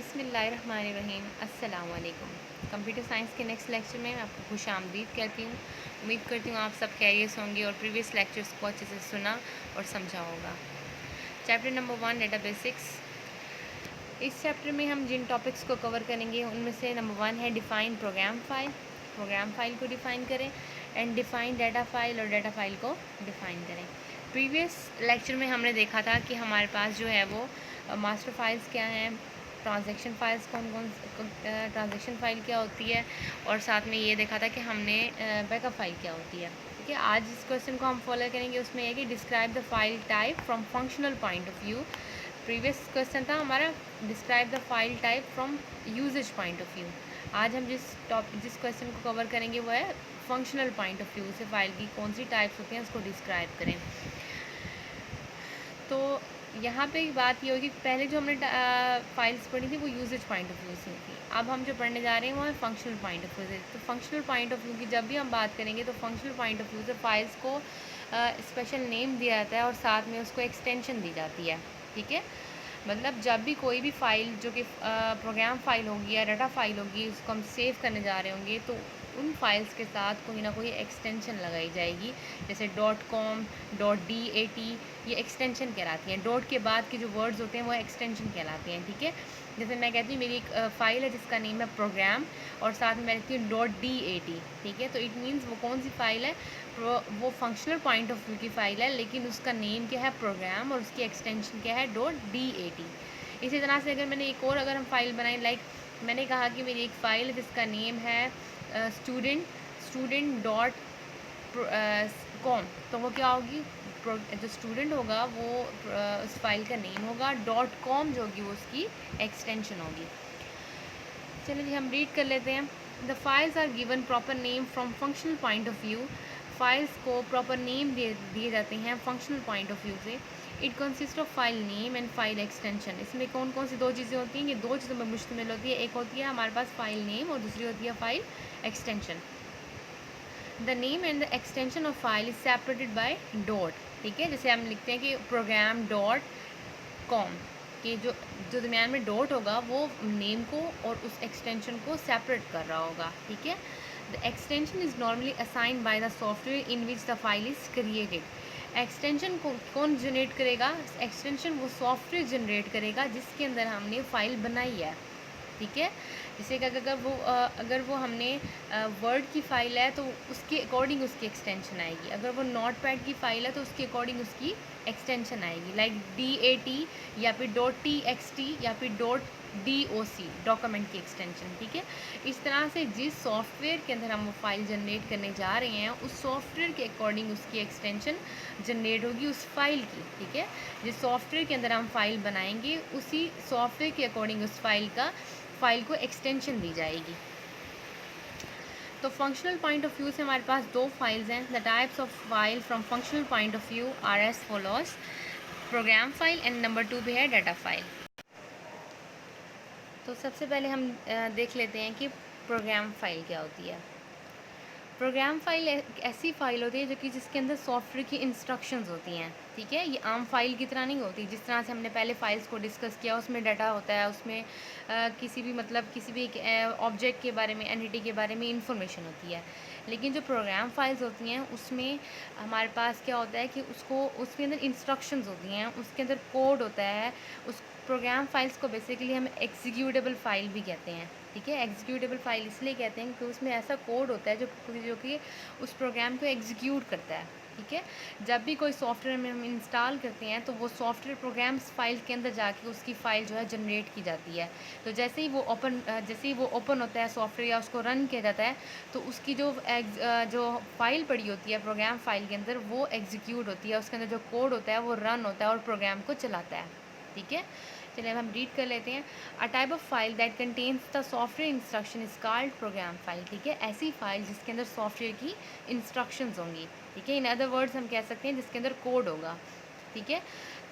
बिस्मिल्लाहिर्रहमानिर्रहीम अस्सलाम वालेकुम। कंप्यूटर साइंस के नेक्स्ट लेक्चर में आपको खुशामदीद कहती हूँ। उम्मीद करती हूँ आप सब खैरियत होंगे और प्रीवियस लेक्चर्स को अच्छे से सुना और समझा होगा। Chapter number 1 data basics. इस चैप्टर में हम जिन टॉपिक्स को कवर करेंगे उनमें से नंबर 1 है define program file. Program file को डिफ़ाइन करें एंड डिफ़ाइन डाटा फाइल और डाटा फाइल को डिफ़ाइन करें। प्रीवियस लेक्चर में हमने देखा था कि हमारे पास जो है वो मास्टर फाइल्स क्या हैं, ट्रांजैक्शन फाइल्स कौन ट्रांजैक्शन फ़ाइल क्या होती है, और साथ में ये देखा था कि हमने बैकअप फ़ाइल क्या होती है। ठीक है, आज इस क्वेश्चन को हम फॉलो करेंगे। उसमें है कि describe the file type from functional point of view. Previous question था हमारा describe the file type from usage point of view. आज हम जिस क्वेश्चन को कवर करेंगे वो है फंक्शनल पॉइंट ऑफ व्यू से फ़ाइल की कौन सी टाइप्स होती हैं उसको डिस्क्राइब करें। तो यहाँ पे बात ये होगी, पहले जो हमने फाइल्स पढ़ी थी वो यूजेज पॉइंट ऑफ व्यू से थी। अब हम जो पढ़ने जा रहे हैं वो है फंक्शनल पॉइंट ऑफ व्यू से। तो फंक्शनल पॉइंट ऑफ व्यू की जब भी हम बात करेंगे तो फंक्शनल पॉइंट ऑफ व्यू से फाइल्स को स्पेशल नेम दिया जाता है और साथ में उसको एक्सटेंशन दी जाती है। ठीक है, मतलब जब भी कोई भी फ़ाइल जो कि प्रोग्राम फ़ाइल होगी या डाटा फ़ाइल होगी उसको हम सेव करने जा रहे होंगे तो उन फाइल्स के साथ कोई ना कोई एक्सटेंशन लगाई जाएगी। जैसे .com, .dat ये एक्सटेंशन कहलाती हैं। डॉट के बाद के जो वर्ड्स होते हैं वो एक्सटेंशन कहलाते हैं। ठीक है, जैसे मैं कहती हूँ मेरी एक फ़ाइल है जिसका नेम है प्रोग्राम और साथ में मैं लिखती हूँ .dat। ठीक है, तो इट मीन्स वो कौन सी फ़ाइल है, वो फंक्शनल पॉइंट ऑफ व्यू की फ़ाइल है, लेकिन उसका नेम क्या है प्रोग्राम और उसकी एक्सटेंशन क्या है .dat। इसी तरह से अगर मैंने एक और अगर हम फाइल बनाई, लाइक मैंने कहा कि मेरी एक फ़ाइल है जिसका नेम है स्टूडेंट डॉट कॉम, तो वो क्या होगी, जो स्टूडेंट होगा वो उस फाइल का नेम होगा, .com जो होगी वो उसकी एक्सटेंशन होगी। चलिए जी हम रीड कर लेते हैं। The files are given proper name from functional point of view. Files को प्रॉपर नेम दिए जाते हैं फंक्शनल पॉइंट ऑफ व्यू से। It consist of file name and file extension. इसमें कौन कौन सी दो चीज़ें होती हैं, ये दो चीज़ों में मुश्तमिल होती है। एक होती है हमारे पास फाइल नेम और दूसरी होती है file extension. The name and the extension of file is separated by dot. ठीक है, जैसे हम लिखते हैं कि प्रोग्राम .com कि जो जो दरम्यान में डॉट होगा वो नेम को और उस एक्सटेंशन को सेपरेट कर रहा होगा। ठीक है, the extension is normally assigned by the software in which the file is created. Extension को कौन जनरेट करेगा, एक्सटेंशन वो सॉफ्टवेयर जनरेट करेगा जिसके अंदर हमने फ़ाइल बनाई है। ठीक है, जैसे कि अगर वो हमने वर्ड की फ़ाइल है तो उसके अकॉर्डिंग उसकी एक्सटेंशन आएगी। अगर वो नोट पैड की फ़ाइल है तो उसके अकॉर्डिंग उसकी एक्सटेंशन आएगी, लाइक .dat या फिर .txt या फिर .doc डॉक्यूमेंट की एक्सटेंशन। ठीक है, इस तरह से जिस सॉफ्टवेयर के अंदर हम वो फाइल जनरेट करने जा रहे हैं उस सॉफ्टवेयर के अकॉर्डिंग उसकी एक्सटेंशन जनरेट होगी उस फाइल की। ठीक है, जिस सॉफ्टवेयर के अंदर हम फाइल बनाएंगे उसी सॉफ्टवेयर के अकॉर्डिंग उस फाइल को एक्सटेंशन दी जाएगी। तो फंक्शनल पॉइंट ऑफ व्यू से हमारे पास दो फाइल्स हैं। The types of file from functional point of view are as follows, program file and number 2 पे है डाटा फाइल। तो सबसे पहले हम देख लेते हैं कि प्रोग्राम फाइल क्या होती है। प्रोग्राम फाइल एक ऐसी फ़ाइल होती है जो कि जिसके अंदर सॉफ्टवेयर की इंस्ट्रक्शंस होती हैं। ठीक है, ये आम फाइल की तरह नहीं होती। जिस तरह से हमने पहले फाइल्स को डिस्कस किया उसमें डाटा होता है, उसमें किसी भी एक ऑब्जेक्ट के बारे में, एंटिटी के बारे में इंफॉर्मेशन होती है। लेकिन जो प्रोग्राम फाइल्स होती हैं उसमें हमारे पास क्या होता है कि उसके अंदर इंस्ट्रक्शंस होती हैं, उसके अंदर कोड होता है। उस प्रोग्राम फाइल्स को बेसिकली हम एग्जीक्यूटेबल फाइल भी कहते हैं। ठीक है, एग्जीक्यूटेबल फाइल इसलिए कहते हैं क्योंकि उसमें ऐसा कोड होता है जो कि उस प्रोग्राम को एग्जीक्यूट करता है। ठीक है, जब भी कोई सॉफ्टवेयर में हम इंस्टॉल करते हैं तो वो सॉफ्टवेयर प्रोग्राम्स फाइल के अंदर जाके उसकी फ़ाइल जो है जनरेट की जाती है। तो जैसे ही वो ओपन होता है सॉफ्टवेयर या उसको रन किया जाता है तो उसकी जो फ़ाइल पड़ी होती है प्रोग्राम फाइल के अंदर वो एग्जीक्यूट होती है, उसके अंदर जो कोड होता है वो रन होता है और प्रोग्राम को चलाता है। ठीक है, चलिए अब हम रीड कर लेते हैं। A type of file that contains the software instruction is called program file. ठीक है, ऐसी फाइल जिसके अंदर सॉफ्टवेयर की इंस्ट्रक्शंस होंगी। ठीक है, इन अदर वर्ड्स हम कह सकते हैं जिसके अंदर कोड होगा। ठीक है,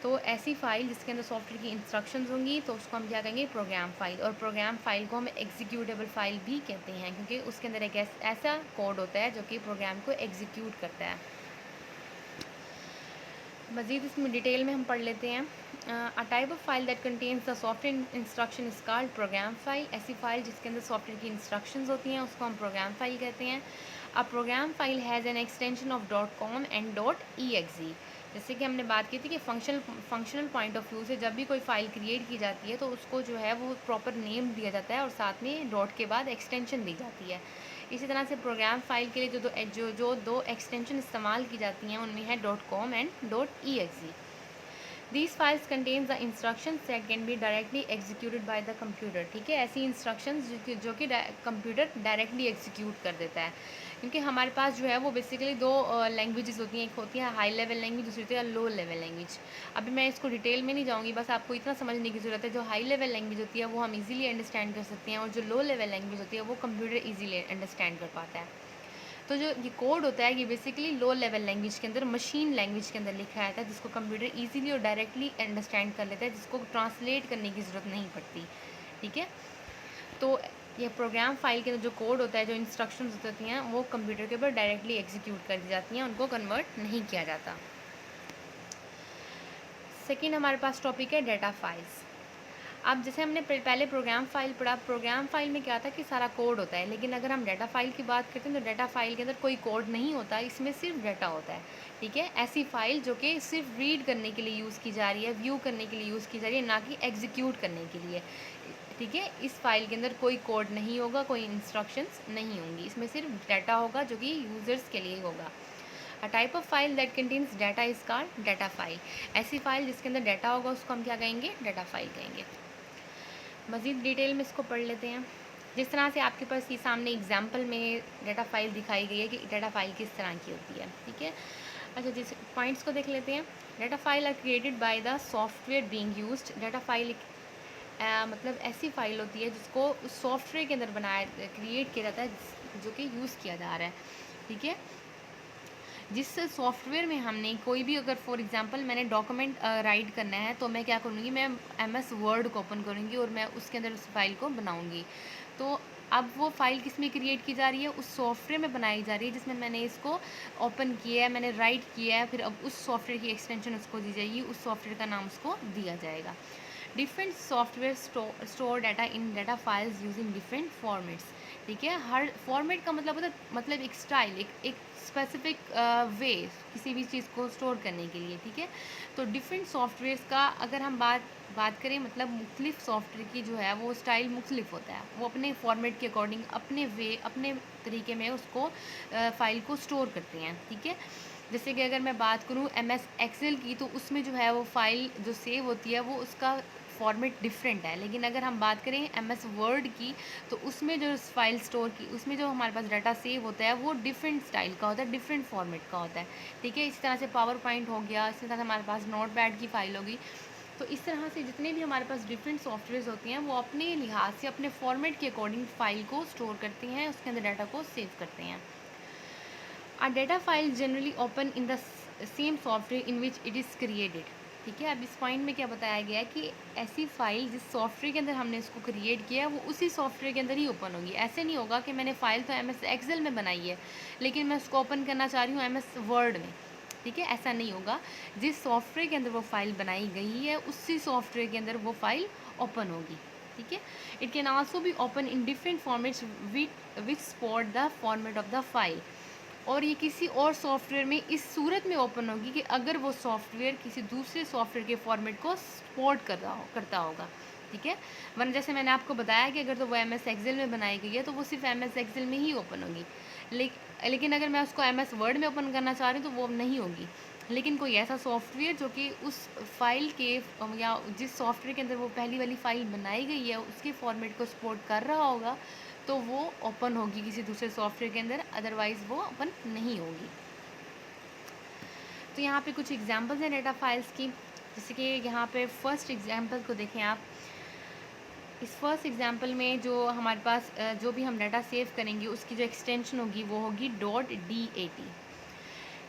तो ऐसी फ़ाइल जिसके अंदर सॉफ्टवेयर की इंस्ट्रक्शंस होंगी तो उसको हम क्या कहेंगे, प्रोग्राम फाइल। और प्रोग्राम फाइल को हम एग्जीक्यूटेबल फाइल भी कहते हैं क्योंकि उसके अंदर एक ऐसा कोड होता है जो कि प्रोग्राम को एग्जीक्यूट करता है। मज़ीद इसमें डिटेल में हम पढ़ लेते हैं। A type of file that contains the software instruction is called program file. ऐसी फाइल जिसके अंदर सॉफ्टवेयर की इंस्ट्रक्शंस होती हैं उसको हम प्रोग्राम फाइल कहते हैं। A program file has an extension of .com and .exe। जैसे कि हमने बात की थी कि फंक्शनल पॉइंट ऑफ व्यू से जब भी कोई फ़ाइल क्रिएट की जाती है तो उसको जो है वो प्रॉपर नेम दिया जाता है और साथ में डॉट के बाद एक्सटेंशन दी जाती है। इसी तरह से प्रोग्राम फाइल के लिए जो दो एक्सटेंशन इस्तेमाल की जाती हैं उनमें है .com and .exe। These files contains the instructions that can be directly executed by the computer। ठीक है, ऐसी इंस्ट्रक्शंस जो कि कंप्यूटर डायरेक्टली एग्जीक्यूट कर देता है, क्योंकि हमारे पास जो है वो बेसिकली दो लैंग्वेजेस होती हैं। एक होती है हाई लेवल लैंग्वेज, दूसरी होती है लो लेवल लैंग्वेज। अभी मैं इसको डिटेल में नहीं जाऊँगी, बस आपको इतना समझने की ज़रूरत है। जो हाई लेवल लैंग्वेज होती है वो हम इजीली अंडरस्टैंड कर सकते हैं, और जो लो लेवल लैंग्वेज होती है वो कंप्यूटर इजीली अंडरस्टैंड कर पाता है। तो जो ये कोड होता है ये बेसिकली लो लेवल लैंग्वेज के अंदर, मशीन लैंग्वेज के अंदर लिखा रहता है, जिसको कंप्यूटर इजीली और डायरेक्टली अंडरस्टैंड कर लेता है, जिसको ट्रांसलेट करने की ज़रूरत नहीं पड़ती। ठीक है, तो ये प्रोग्राम फाइल के अंदर जो कोड होता है, जो इंस्ट्रक्शंस होती हैं, वो कंप्यूटर के ऊपर डायरेक्टली एग्जीक्यूट कर दी जाती हैं, उनको कन्वर्ट नहीं किया जाता। सेकेंड हमारे पास टॉपिक है डाटा फाइल्स। अब जैसे हमने पहले प्रोग्राम फाइल पढ़ा, प्रोग्राम फाइल में क्या था कि सारा कोड होता है, लेकिन अगर हम डाटा फाइल की बात करते हैं तो डाटा फाइल के अंदर कोई कोड नहीं होता, इसमें सिर्फ डाटा होता है। ठीक है, ऐसी फाइल जो कि सिर्फ रीड करने के लिए यूज़ की जा रही है, व्यू करने के लिए यूज़ की जा रही है, ना कि एग्जीक्यूट करने के लिए। ठीक है, इस फाइल के अंदर कोई कोड नहीं होगा, कोई इंस्ट्रक्शंस नहीं होंगी, इसमें सिर्फ डाटा होगा जो कि यूज़र्स के लिए होगा। A type of file that contains data is called data file. ऐसी फाइल जिसके अंदर डाटा होगा उसको हम क्या कहेंगे? डाटा फाइल कहेंगे। मज़ीद डिटेल में इसको पढ़ लेते हैं। जिस तरह से आपके पास ये सामने एग्जांपल में डाटा फाइल दिखाई गई है कि डाटा फाइल किस तरह की होती है। ठीक है, अच्छा जिस पॉइंट्स को देख लेते हैं। Data file are created by the software being used. Data file मतलब ऐसी फाइल होती है जिसको उस सॉफ्टवेयर के अंदर बनाया क्रिएट किया जाता है जो कि यूज़ किया जा रहा है। ठीक है, जिस सॉफ्टवेयर में हमने कोई भी, अगर फॉर एग्जांपल मैंने डॉक्यूमेंट राइट करना है तो मैं क्या करूँगी, मैं MS वर्ड को ओपन करूँगी और मैं उसके अंदर उस फाइल को बनाऊँगी। तो अब वो फ़ाइल किस में क्रिएट की जा रही है? उस सॉफ्टवेयर में बनाई जा रही है जिसमें मैंने इसको ओपन किया है, मैंने राइट किया है, फिर अब उस सॉफ्टवेयर की एक्सटेंशन उसको दी जाएगी, उस सॉफ्टवेयर का नाम उसको दिया जाएगा। Different software store data in data files using different formats. ठीक है, हर फॉर्मेट का मतलब होता है, मतलब एक स्टाइल, एक स्पेसिफिक वे किसी भी चीज़ को स्टोर करने के लिए। ठीक है, तो डिफरेंट सॉफ्टवेयर्स का अगर हम बात करें, मतलब मुख्तलिफ सॉफ्टवेयर की जो है वो स्टाइल मुख्तलिफ होता है, वो अपने फॉर्मेट के अकॉर्डिंग अपने वे, अपने तरीके में उसको फ़ाइल को स्टोर करते हैं। ठीक है, जैसे कि अगर मैं बात करूँ MS एक्सेल की, तो उसमें जो है वो फ़ाइल जो सेव होती है वो उसका फॉर्मेट डिफरेंट है। लेकिन अगर हम बात करें MS वर्ड की, तो उसमें जो फाइल स्टोर की, उसमें जो हमारे पास डाटा सेव होता है वो डिफरेंट स्टाइल का होता है, डिफरेंट फॉर्मेट का होता है। ठीक है, इसी तरह से पावर पॉइंट हो गया, इसी तरह से हमारे पास नोट पैड की फ़ाइल होगी। तो इस तरह से जितने भी हमारे पास डिफरेंट सॉफ्टवेयर होती हैं वो अपने लिहाज से, अपने फॉर्मेट के अकॉर्डिंग फ़ाइल को स्टोर करते हैं, उसके अंदर डाटा को सेव करते हैं। A data file generally open in the same software in which it is created। ठीक है, अब इस पॉइंट में क्या बताया गया है कि ऐसी फाइल जिस सॉफ्टवेयर के अंदर हमने इसको क्रिएट किया है वो उसी सॉफ्टवेयर के अंदर ही ओपन होगी। ऐसे नहीं होगा कि मैंने फ़ाइल तो MS एक्सेल में बनाई है लेकिन मैं उसको ओपन करना चाह रही हूँ MS वर्ड में। ठीक है, ऐसा नहीं होगा। जिस सॉफ्टवेयर के अंदर वो फाइल बनाई गई है उसी सॉफ्टवेयर के अंदर वो फाइल ओपन होगी। ठीक है, it can also be open in different formats which support the format of the file. और ये किसी और सॉफ्टवेयर में इस सूरत में ओपन होगी कि अगर वो सॉफ्टवेयर किसी दूसरे सॉफ्टवेयर के फॉर्मेट को सपोर्ट करता होगा। ठीक है, वरना जैसे मैंने आपको बताया कि अगर तो वो MS एक्सेल में बनाई गई है तो वो सिर्फ MS एक्सेल में ही ओपन होगी। लेकिन अगर मैं उसको MS वर्ड में ओपन करना चाह रही हूँ तो वो नहीं होगी। लेकिन कोई ऐसा सॉफ्टवेयर जो कि उस फाइल के या जिस सॉफ्टवेयर के अंदर वो पहली वाली फ़ाइल बनाई गई है उसके फॉर्मेट को सपोर्ट कर रहा होगा तो वो ओपन होगी किसी दूसरे सॉफ्टवेयर के अंदर, अदरवाइज़ वो ओपन नहीं होगी। तो यहाँ पे कुछ एग्जांपल्स हैं डाटा फाइल्स की, जैसे कि यहाँ पे फर्स्ट एग्जांपल को देखें आप। इस फर्स्ट एग्जांपल में जो हमारे पास जो भी हम डाटा सेव करेंगे उसकी जो एक्सटेंशन होगी वो होगी .dat।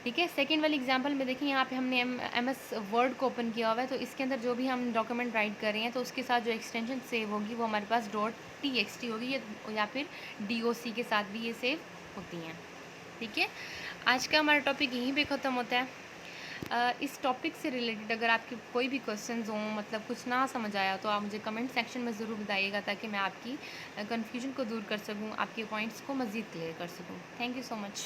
ठीक है, सेकेंड वाली एग्जांपल में देखिए, यहाँ पे हमने MS वर्ड को ओपन किया हुआ है, तो इसके अंदर जो भी हम डॉक्यूमेंट राइट कर रहे हैं तो उसके साथ जो एक्सटेंशन सेव होगी वो हमारे पास .txt होगी, या फिर DOC के साथ भी ये सेव होती हैं। ठीक है, आज का हमारा टॉपिक यहीं पे ख़त्म होता है। इस टॉपिक से रिलेटेड अगर आपके कोई भी क्वेश्चंस हों, मतलब कुछ ना समझ आया, तो आप मुझे कमेंट सेक्शन में ज़रूर बताइएगा, ताकि मैं आपकी कन्फ्यूजन को दूर कर सकूँ, आपके पॉइंट्स को मज़ीद क्लियर कर सकूँ। Thank you so much.